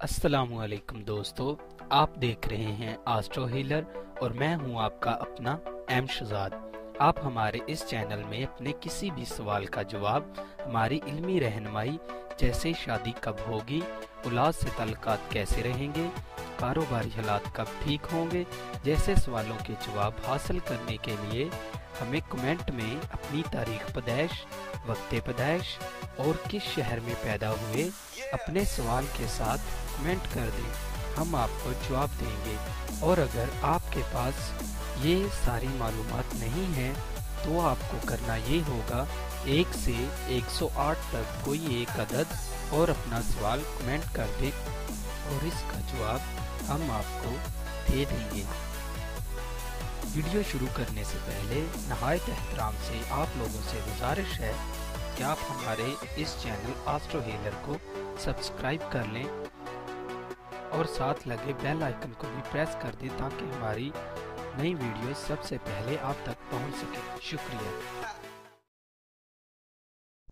अस्सलामुअलैकुम दोस्तों, आप देख रहे हैं आस्ट्रो हीलर और मैं हूं आपका अपना एम शहजाद। आप हमारे इस चैनल में अपने किसी भी सवाल का जवाब, हमारी इल्मी रहनुमाई जैसे शादी कब होगी, औलाद से ताल्लुकात कैसे रहेंगे, कारोबारी हालात कब ठीक होंगे जैसे सवालों के जवाब हासिल करने के लिए हमें कमेंट में अपनी तारीख पैदाइश, वक्त पैदाइश और किस शहर में पैदा हुए अपने सवाल के साथ कमेंट कर दें। हम आपको जवाब देंगे। और अगर आपके पास ये सारी मालूमात नहीं है तो आपको करना ये होगा 1 से 108 तक कोई एक अदद और अपना सवाल कमेंट कर दें और इसका जवाब हम आपको दे देंगे। वीडियो शुरू करने से पहले नहायत एहतराम से आप लोगों से गुजारिश है कि आप हमारे इस चैनल आस्ट्रो हीलर को सब्सक्राइब कर लें और साथ लगे बेल आइकन को भी प्रेस कर दें ताकि हमारी नई वीडियो सबसे पहले आप तक पहुंच सके। शुक्रिया।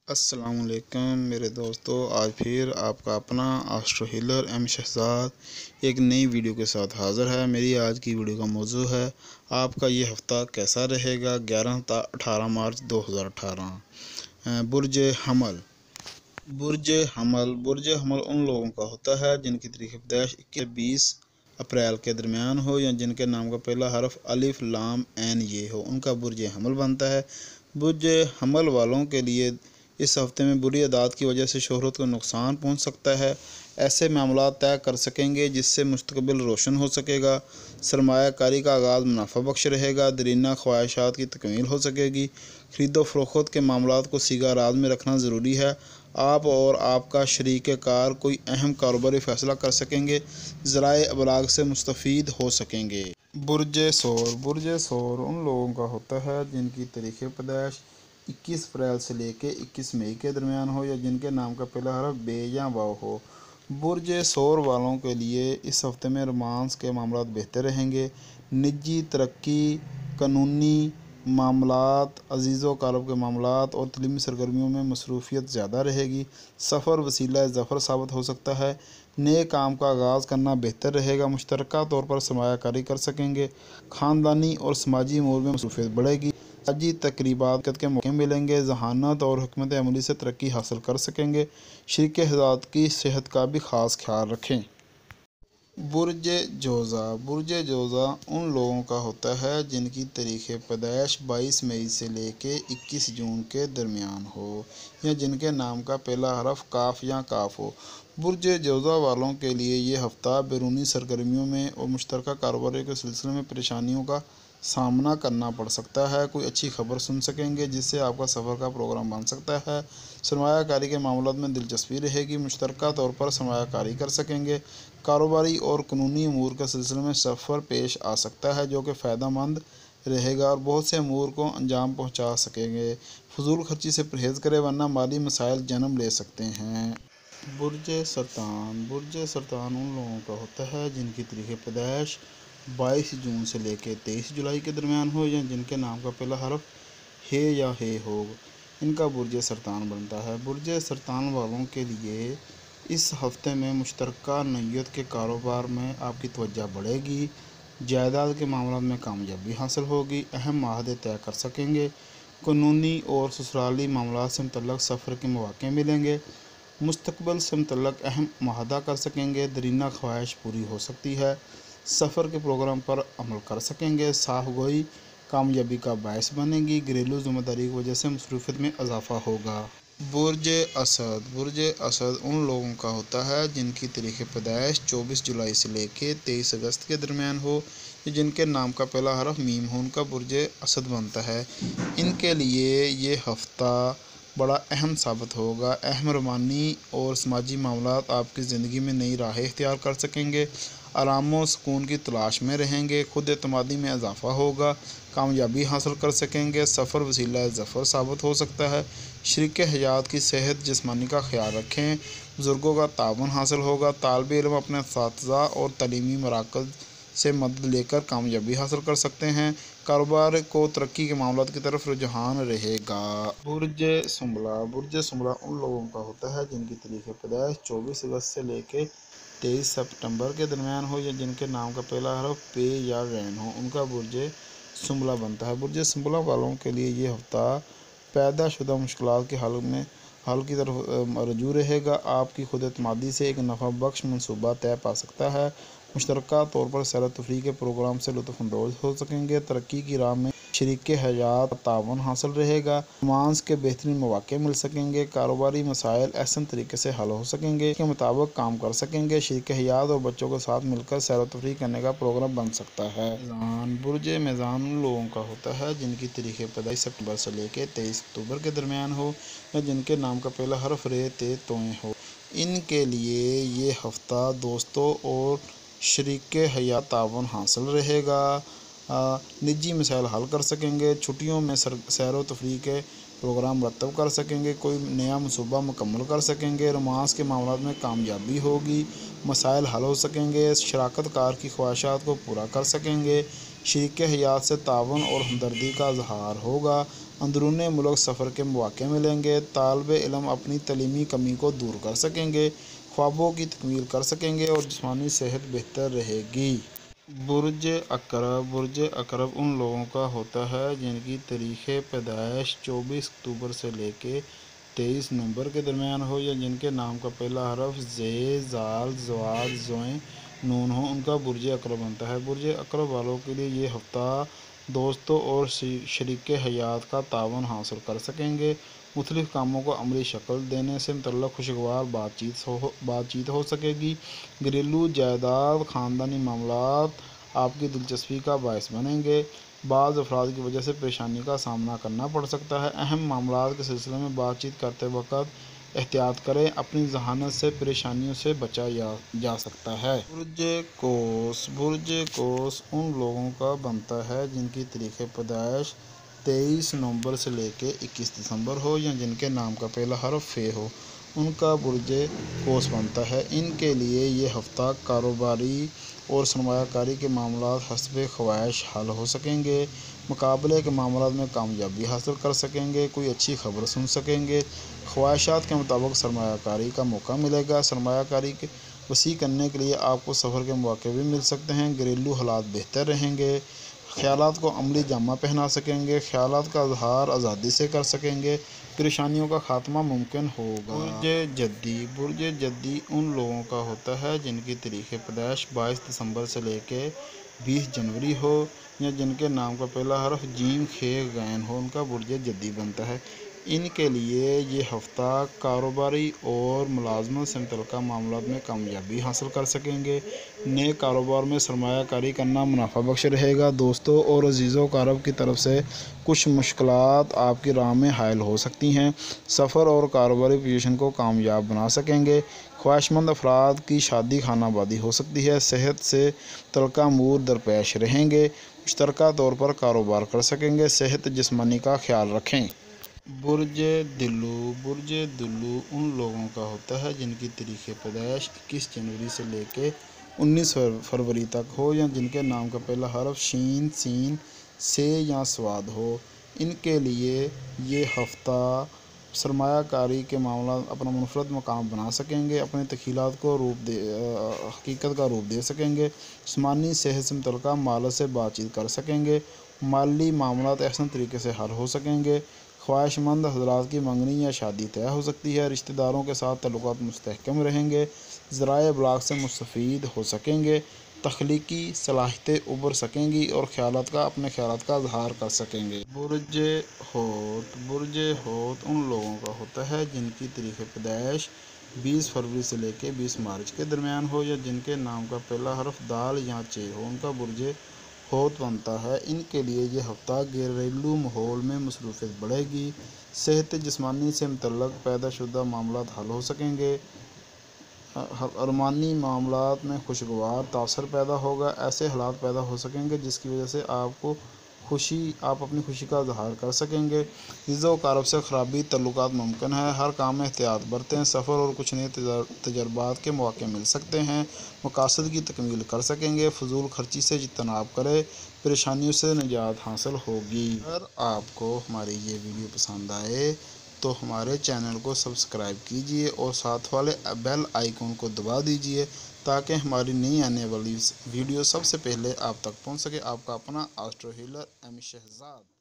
अस्सलाम वालेकुम मेरे दोस्तों, आज फिर आपका अपना आस्ट्रो हीलर एम शहजाद एक नई वीडियो के साथ हाज़िर है। मेरी आज की वीडियो का मौजू है आपका ये हफ़्ता कैसा रहेगा 11-18 मार्च 2018। बुर्ज हमल। बुर्ज हमल उन लोगों का होता है जिनकी तारीख़ पैदाइश 21 अप्रैल के दरमियान हो या जिनके नाम का पहला हरफ अलिफ लाम ऐन ये हो, उनका बुर्ज हमल बनता है। बुर्ज हमल वालों के लिए इस हफ्ते में बुरी आदत की वजह से शोहरत को नुकसान पहुंच सकता है। ऐसे मामला तय कर सकेंगे जिससे मुस्तकबिल रोशन हो सकेगा। सरमायाकारी का आगाज़ मुनाफा बख्श रहेगा। दरीना ख्वाहिशात की तकमील हो सकेगी। ख़रीदो फरोख्त के मामला को सीगा राज में रखना ज़रूरी है। आप और आपका शरीक कार कोई अहम कारोबारी फ़ैसला कर सकेंगे। ज़राए अबलाग से मुस्तफ़ीद हो सकेंगे। बुर्ज सौर उन लोगों का होता है जिनकी तारीख़ पैदाइश 21 अप्रैल से लेकर 21 मई के दरमियान हो या जिनके नाम का पहला हरफ बे या वाव हो। बुर्ज सौर वालों के लिए इस हफ्ते में रोमांस के मामला बेहतर रहेंगे। निजी तरक्की, कानूनी मामलात, अजीज़ो क़रीब के मामलात और तलीमी सरगर्मियों में मसरूफ़ियत ज़्यादा रहेगी। सफ़र वसीला ज़फ़र साबित हो सकता है। नए काम का आगाज़ करना बेहतर रहेगा। मुश्तरका तौर पर सरमायाकारी कर सकेंगे। ख़ानदानी और समाजी अमूर में मसरूफ़ियत बढ़ेगी। सामाजी तकरीबात के मौके मिलेंगे। ज़हानत और हिकमत अमली से तरक्की हासिल कर सकेंगे। शरीक हयात की सेहत का भी ख़ास ख्याल रखें। बुर्ज जोज़ा उन लोगों का होता है जिनकी तारीख़ पैदाइश 22 मई से लेकर 21 जून के दरमियान हो या जिनके नाम का पहला हरफ काफ या काफ हो। बुर्ज जोज़ा वालों के लिए ये हफ़्ता बैरूनी सरगर्मियों में और मुश्तरका कारोबार के सिलसिले में परेशानियों का सामना करना पड़ सकता है। कोई अच्छी खबर सुन सकेंगे जिससे आपका सफ़र का प्रोग्राम बन सकता है। सरमायाकारी के मामलों में दिलचस्पी रहेगी। मुश्तरका तौर पर सरमायाकारी कर सकेंगे। कारोबारी और कानूनी अमूर के सिलसिले में सफ़र पेश आ सकता है जो कि फ़ायदा मंद रहेगा और बहुत से अमूर को अंजाम पहुंचा सकेंगे। फजूल खर्ची से परहेज़ करें वरना माली मसाइल जन्म ले सकते हैं। बुर्ज सरतान उन लोगों का होता है जिनकी तारीख़ पैदाइश 22 जून से लेकर 23 जुलाई के दरमियान हो या जिनके नाम का पहला हरफ हे या हे हो, इनका बुर्ज सरतान बनता है। बुर्ज सरतान वालों के लिए इस हफ़्ते में मुश्तरका नैयत के कारोबार में आपकी तवज्जो बढ़ेगी। जायदाद के मामलों में कामयाबी हासिल होगी। अहम माहदे तय कर सकेंगे। कानूनी और ससुराली मामलों से मुतल्लक़ सफ़र के मौक़े मिलेंगे। मुस्तक़बिल से मुतल्लक़ अहम माहदा कर सकेंगे। दरीना ख्वाहिश पूरी हो सकती है। सफ़र के प्रोग्राम पर अमल कर सकेंगे। साफ़ गोई कामयाबी का बायस बनेगी। घरेलू ज़िम्मेदारी की वजह से मसरूफ़ियत में इजाफ़ा होगा। बुर्ज असद उन लोगों का होता है जिनकी तारीख़ पैदाइश 24 जुलाई से लेकर 23 अगस्त के दरमियान हो या जिनके नाम का पहला हरफ मीम हो, उनका बुर्ज असद बनता है। इनके लिए ये हफ़्ता बड़ा अहम साबित होगा। अहम रोमानी और समाजी मामलात आपकी ज़िंदगी में नई राहें इख्तियार कर सकेंगे। आराम व सुकून की तलाश में रहेंगे। खुद एतमादी में इजाफ़ा होगा। कामयाबी हासिल कर सकेंगे। सफ़र वसीला ज़फ़र साबित हो सकता है। शरीक हयात की सेहत जिस्मानी का ख्याल रखें। बुज़ुर्गों का तावन हासिल होगा। तालिब इल्म अपने असातिज़ा और तालीमी मराकज़ से मदद लेकर कामयाबी हासिल कर सकते हैं। कारोबार को तरक्की के मामलों की तरफ रुझान रहेगा। बुर्ज सुंबला उन लोगों का होता है जिनकी तारीख़ पैदाइश 24 अगस्त से लेकर 23 सितंबर के दरमियान हो या जिनके नाम का पहला हरफ पे या गैन हो, उनका बुर्ज सुंबला बनता है। बुर्ज सुंबला वालों के लिए ये हफ्ता पैदा शुदा मुश्किलात के हल की तरफ रजू रहेगा। आपकी खुद एतमादी से एक नफ़ा बख्श मनसूबा तय पा सकता है। मुश्तरका तौर पर सैर तफरीह के प्रोग्राम से लुत्फ़ अंदोज़ हो सकेंगे। तरक्की की राह में शरीक हयात तावन हासिल रहेगा। रोमांस के बेहतरीन मौक़े मिल सकेंगे। कारोबारी मसाइल अहसन तरीके से हल हो सकेंगे, के मुताबिक काम कर सकेंगे। शरीक हयात और बच्चों के साथ मिलकर सैर तफरीह करने का प्रोग्राम बन सकता है। मीज़ान, बुर्ज मीज़ान उन लोगों का होता है जिनकी तारीख़ पैदाइश सितंबर से लेकर 23 अक्टूबर के दरमियान हो या जिनके नाम का पहला हरफ रे ते तोए हो। इनके लिए ये हफ्ता दोस्तों और शरीक हयात तावन हासिल रहेगा। निजी मसाइल हल कर सकेंगे। छुट्टियों में सैर व तफरीह के प्रोग्राम मरतब कर सकेंगे। कोई नया मनसूबा मुकम्मल कर सकेंगे। रोमांस के मामलों में कामयाबी होगी। मसाइल हल हो सकेंगे। शराकत कार की ख्वाहिशात को पूरा कर सकेंगे। शरीक हयात से तावन और हमदर्दी का इजहार होगा। अंदरून मुल्क सफ़र के मौक़े मिलेंगे। तालिबे इल्म अपनी तलीमी कमी को दूर कर सकेंगे। ख्वाबों की तकमील कर सकेंगे और जिस्मानी सेहत बेहतर रहेगी। बुर्ज अकरब उन लोगों का होता है जिनकी तारीख़ पैदाइश 24 अक्टूबर से लेकर 23 नवंबर के दरमियान हो या जिनके नाम का पहला हरफ ज़े, ज़ाल, ज़वाद, ज़ोए, नून हो, उनका बुर्ज अकरब बनता है। बुर्ज अकरब वालों के लिए ये हफ्ता दोस्तों और शरीक हयात का तावन हासिल कर सकेंगे। मुख्तलिफ़ कामों को अमली शक्ल देने से मुतल्लक़ खुशगवार बातचीत हो सकेगी। घरेलू जायदाद ख़ानदानी मामलात आपकी दिलचस्पी का बायस बनेंगे। बाज़ अफराद की वजह से परेशानी का सामना करना पड़ सकता है। अहम मामलात के सिलसिले में बातचीत करते वक्त एहतियात करें। अपनी जहानत से परेशानियों से बचा जा सकता है। बुर्ज कोस उन लोगों का बनता है जिनकी तारीख़ पैदाइश 23 नवंबर से लेकर 21 दिसंबर हो या जिनके नाम का पहला हरफ फे हो, उनका बुर्ज कोस बनता है। इनके लिए ये हफ्ता कारोबारी और सरमायाकारी के मामलात हस्ब ख्वाहिश हल हो सकेंगे। मुकाबले के मामलात में कामयाबी हासिल कर सकेंगे। कोई अच्छी खबर सुन सकेंगे। ख्वाहिशात के मुताबिक सरमायाकारी का मौका मिलेगा। सरमायाकारी के वसी करने के लिए आपको सफ़र के मौके भी मिल सकते हैं। घरेलू हालात बेहतर रहेंगे। ख़यालात को अमली जामा पहना सकेंगे। ख़यालात का इजहार आज़ादी से कर सकेंगे। परेशानियों का ख़ात्मा मुमकिन होगा। बुर्ज जद्दी उन लोगों का होता है जिनकी तारीख़ पैदाइश 22 दिसंबर से लेकर 20 जनवरी हो या जिनके नाम का पहला हरफ जीम खे गैन हो, उनका बुर्ज जद्दी बनता है। इनके लिए ये हफ्ता कारोबारी और मुलाजमत से मुतल्लिक़ मामलात में कामयाबी हासिल कर सकेंगे। नए कारोबार में सरमायाकारी करना मुनाफा बख्श रहेगा। दोस्तों और अजीज़ों कारब की तरफ से कुछ मुश्किलात आपकी राह में हायल हो सकती हैं। सफ़र और कारोबारी पोजीशन को कामयाब बना सकेंगे। ख्वाहिशमंद अफराद की शादी खानाबादी हो सकती है। सेहत से मुतल्लिक़ अमूर दरपेश रहेंगे। मुश्तरका तौर पर कारोबार कर सकेंगे। सेहत जिस्मानी का ख्याल रखें। बुर्ज दुल्लू उन लोगों का होता है जिनकी तारीख़ पैदाइश 21 जनवरी से लेकर 19 फरवरी तक हो या जिनके नाम का पहला हरफ शीन, सीन, से या स्वाद हो। इनके लिए ये हफ्ता सरमायाकारी के मामला अपना मुनफरद मकाम बना सकेंगे। अपने तख़ीलात को हकीकत का रूप दे सकेंगे। जिस्मानी सेहत से मुतल्लिक़ मालक से बातचीत कर सकेंगे। माली मामलात अहसन तरीके से हल हो सकेंगे। ख्वाहिशमंद हज़रात की मंगनी या शादी तय हो सकती है। रिश्तेदारों के साथ तल्लुक़ात मुस्तहकम रहेंगे। ज़राए इबलाग से मुस्तफ़ीद हो सकेंगे। तख्लीकी सलाहियतें उभर सकेंगी और अपने ख़यालात का इज़हार कर सकेंगे। बुर्ज होत उन लोगों का होता है जिनकी तारीख़ पैदाइश 20 फरवरी से लेकर 20 मार्च के दरमियान हो या जिनके नाम का पहला हरफ दाल या चे हो, उनका बुर्ज होत बनता है। इनके लिए ये हफ्ता घरेलू माहौल में मसरूफ़ियत बढ़ेगी। सेहत जिस्मानी से मुतल्लिक़ पैदाशुदा मामलात हल हो सकेंगे। अरमानी मामलात में खुशगवार तासर पैदा होगा। ऐसे हालात पैदा हो सकेंगे जिसकी वजह से आप अपनी खुशी का इजहार कर सकेंगे। इज़्ज़ो कारब से ख़राबी तल्लुक़ात मुमकिन है। हर काम में एहतियात बरतें। सफ़र और कुछ नए तजर्बात के मौके मिल सकते हैं। मकासद की तकमील कर सकेंगे। फ़ुज़ूल खर्ची से इज्तनाब करें। परेशानियों से निजात हासिल होगी। अगर आपको हमारी ये वीडियो पसंद आए तो हमारे चैनल को सब्सक्राइब कीजिए और साथ वाले बेल आइकन को दबा दीजिए تاکہ ہماری نئی آنے والی ویڈیو سب سے پہلے آپ تک پہنچ سکے۔ آپ کا اپنا آسٹرو ہیلر ایم شہزاد۔